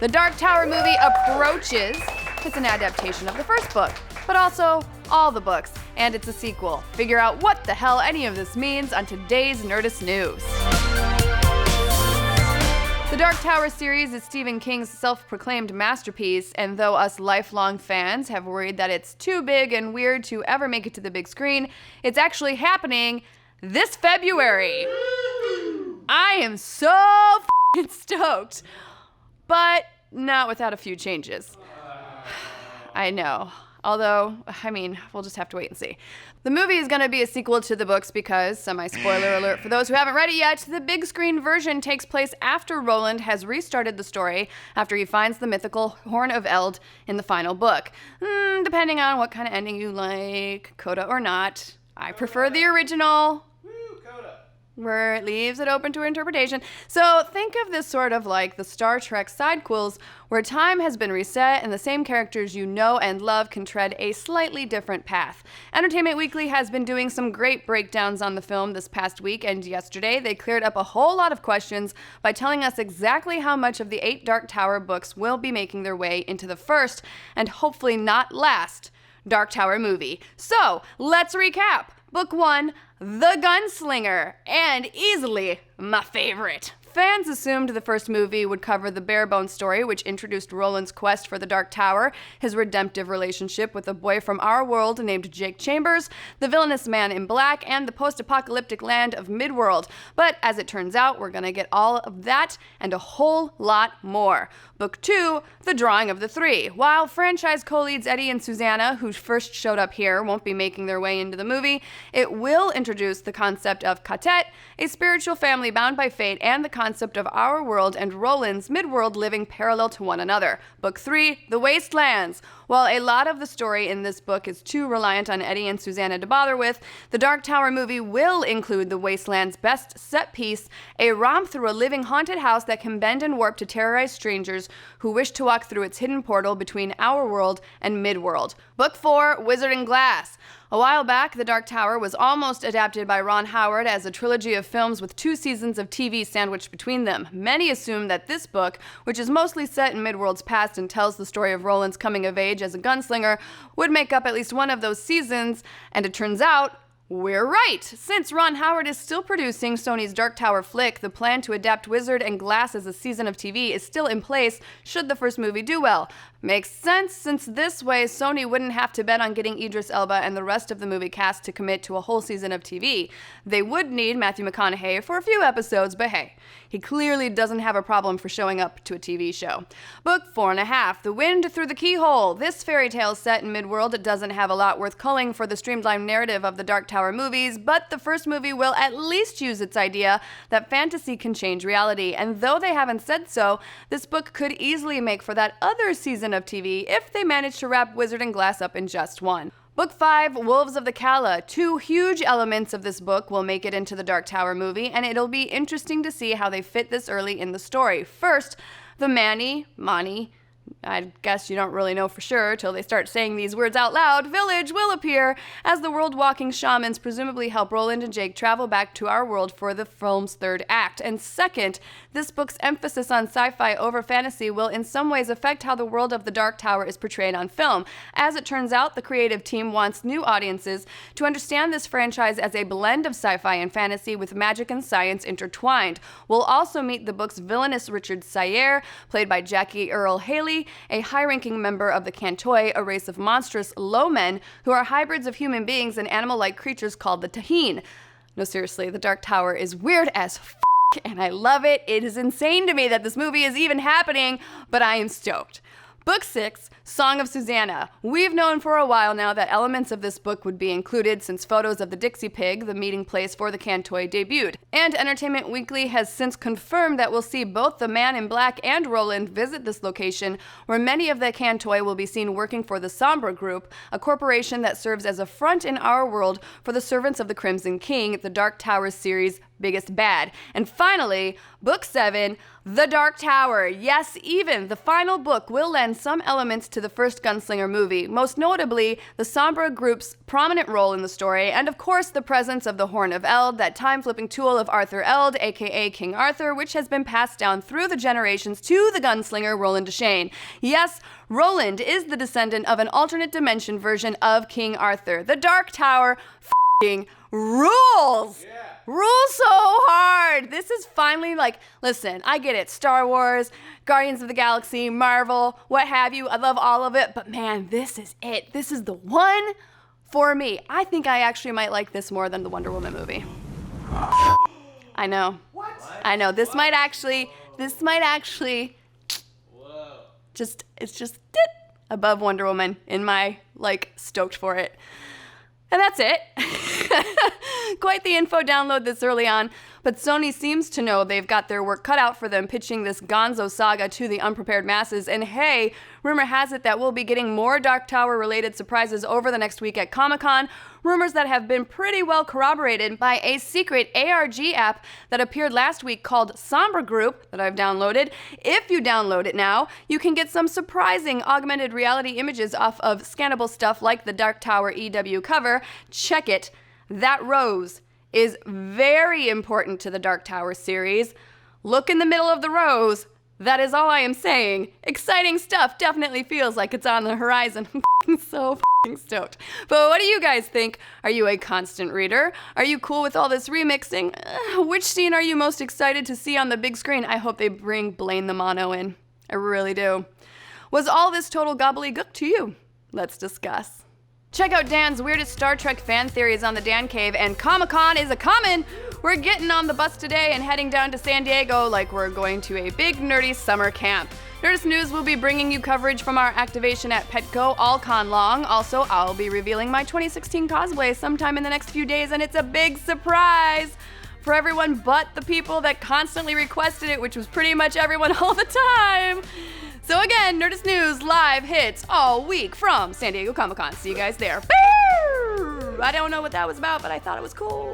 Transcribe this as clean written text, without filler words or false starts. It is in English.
The Dark Tower movie approaches. It's an adaptation of the first book, but also all the books, and it's a sequel. Figure out what the hell any of this means on today's Nerdist News. The Dark Tower series is Stephen King's self-proclaimed masterpiece, and though us lifelong fans have worried that it's too big and weird to ever make it to the big screen, it's actually happening this February. I am so f***ing stoked, but not without a few changes. I know. Although, we'll just have to wait and see. The movie is going to be a sequel to the books because, semi-spoiler alert for those who haven't read it yet, the big screen version takes place after Roland has restarted the story after he finds the mythical Horn of Eld in the final book. Depending on what kind of ending you like, coda or not. I prefer the original, where it leaves it open to interpretation. So think of this sort of like the Star Trek sidequels, where time has been reset and the same characters you know and love can tread a slightly different path. Entertainment Weekly has been doing some great breakdowns on the film this past week, and yesterday they cleared up a whole lot of questions by telling us exactly how much of the 8 Dark Tower books will be making their way into the first, and hopefully not last, Dark Tower movie. So, let's recap. Book 1, The Gunslinger, and easily my favorite. Fans assumed the first movie would cover the bare-bones story, which introduced Roland's quest for the Dark Tower, his redemptive relationship with a boy from our world named Jake Chambers, the villainous man in black, and the post-apocalyptic land of Midworld. But as it turns out, we're gonna get all of that and a whole lot more. Book 2, The Drawing of the Three. While franchise co-leads Eddie and Susanna, who first showed up here, won't be making their way into the movie, it will introduce the concept of Katet, a spiritual family bound by fate, and the concept of our world and Roland's Midworld living parallel to one another. Book 3, The Wastelands. While a lot of the story in this book is too reliant on Eddie and Susanna to bother with, the Dark Tower movie will include the Wasteland's best set piece, a romp through a living haunted house that can bend and warp to terrorize strangers who wish to walk through its hidden portal between our world and Midworld. Book 4, Wizard and Glass. A while back, The Dark Tower was almost adapted by Ron Howard as a trilogy of films with 2 seasons of TV sandwiched between them. Many assume that this book, which is mostly set in Midworld's past and tells the story of Roland's coming of age as a gunslinger, would make up at least one of those seasons, and it turns out we're right! Since Ron Howard is still producing Sony's Dark Tower flick, the plan to adapt Wizard and Glass as a season of TV is still in place should the first movie do well. Makes sense, since this way Sony wouldn't have to bet on getting Idris Elba and the rest of the movie cast to commit to a whole season of TV. They would need Matthew McConaughey for a few episodes, but hey, he clearly doesn't have a problem for showing up to a TV show. Book 4.5, The Wind Through the Keyhole. This fairy tale set in Midworld doesn't have a lot worth culling for the streamlined narrative of the Dark Tower movies, but the first movie will at least use its idea that fantasy can change reality, and though they haven't said so, this book could easily make for that other season of TV if they manage to wrap Wizard and Glass up in just one. Book 5, Wolves of the CALLA. 2 huge elements of this book will make it into the Dark Tower movie, and it'll be interesting to see how they fit this early in the story. First, the Mani, I guess you don't really know for sure till they start saying these words out loud, village will appear as the world-walking shamans presumably help Roland and Jake travel back to our world for the film's 3rd act. And second, this book's emphasis on sci-fi over fantasy will in some ways affect how the world of the Dark Tower is portrayed on film. As it turns out, the creative team wants new audiences to understand this franchise as a blend of sci-fi and fantasy with magic and science intertwined. We'll also meet the book's villainous Richard Sayer, played by Jackie Earle Haley, a high-ranking member of the Cantoi, a race of monstrous low men who are hybrids of human beings and animal-like creatures called the Taheen. No, seriously, the Dark Tower is weird as and I love it. It is insane to me that this movie is even happening, but I am stoked. Book 6, Song of Susanna. We've known for a while now that elements of this book would be included since photos of the Dixie Pig, the meeting place for the Cantoi, debuted. And Entertainment Weekly has since confirmed that we'll see both the Man in Black and Roland visit this location, where many of the Cantoi will be seen working for the Sombra Group, a corporation that serves as a front in our world for the servants of the Crimson King, the Dark Tower series' biggest bad. And finally, Book 7, The Dark Tower. Yes, even the final book will lend some elements to the first Gunslinger movie, most notably the Sombra group's prominent role in the story, and of course the presence of the Horn of Eld, that time-flipping tool of Arthur Eld, aka King Arthur, which has been passed down through the generations to the gunslinger Roland Deschain. Yes, Roland is the descendant of an alternate dimension version of King Arthur. The Dark Tower f***ing rules! Yeah. Rules so hard! This is finally listen, I get it. Star Wars, Guardians of the Galaxy, Marvel, what have you. I love all of it, but man, this is it. This is the one for me. I think I actually might like this more than the Wonder Woman movie. I know. What? I know. This might actually, it's just above Wonder Woman in my, stoked for it. And that's it. Quite the info download this early on, but Sony seems to know they've got their work cut out for them pitching this gonzo saga to the unprepared masses. And hey, rumor has it that we'll be getting more Dark Tower related surprises over the next week at Comic-Con. Rumors that have been pretty well corroborated by a secret ARG app that appeared last week called Sombra Group that I've downloaded. If you download it now, you can get some surprising augmented reality images off of scannable stuff like the Dark Tower EW cover. Check it. That rose is very important to the Dark Tower series. Look in the middle of the rose. That is all I am saying. Exciting stuff definitely feels like it's on the horizon. I'm so stoked. But what do you guys think? Are you a constant reader? Are you cool with all this remixing? Which scene are you most excited to see on the big screen? I hope they bring Blaine the Mono in. I really do. Was all this total gobbledygook to you? Let's discuss. Check out Dan's weirdest Star Trek fan theories on the Dan Cave, and Comic-Con is a-comin'! We're getting on the bus today and heading down to San Diego like we're going to a big nerdy summer camp. Nerdist News will be bringing you coverage from our activation at Petco all con long. Also, I'll be revealing my 2016 cosplay sometime in the next few days, and it's a big surprise for everyone but the people that constantly requested it, which was pretty much everyone all the time. So again, Nerdist News live hits all week from San Diego Comic-Con. See you guys there. I don't know what that was about, but I thought it was cool.